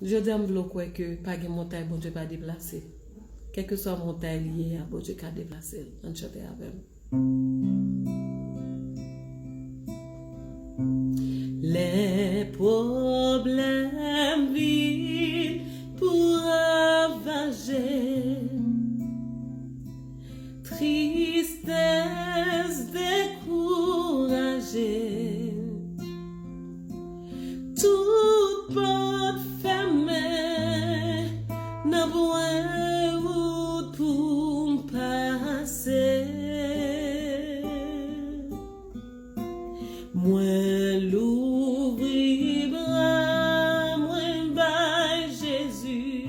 Je dis à quoi que pas de montagne, bon Dieu pas déplacer. Quelle que soit montagne liée, bon Dieu pas déplacer. On chante avec. Les problèmes viennent pour ravager. Tristesse découragée. Toute porte fermée, n'a point route pour passer. Moi l'ouvrir bras, moi by Jésus.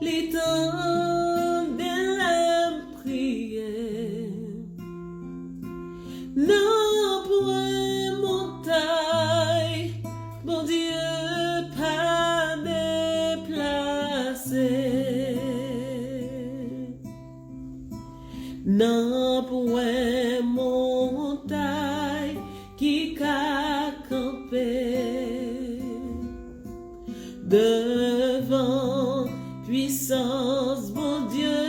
Les temps de la prière. Non point montagne, bon Dieu pas déplacé. Non point montagne qui qu'a campé devant puissance, bon Dieu.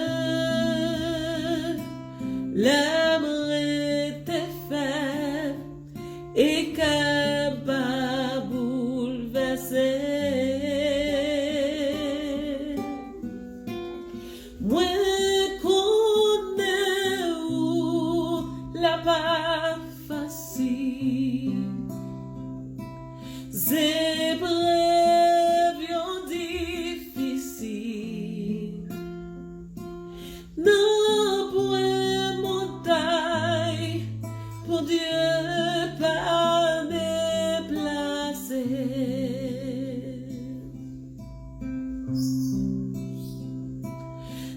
L'âme était faible et capable bouleverser. Moi connais où la pas facile. Épreuves difficiles. Non point montagne pour Dieu pas déplacer.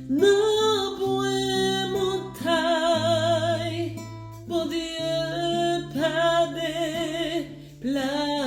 Non point montagne pour Dieu pas déplacer.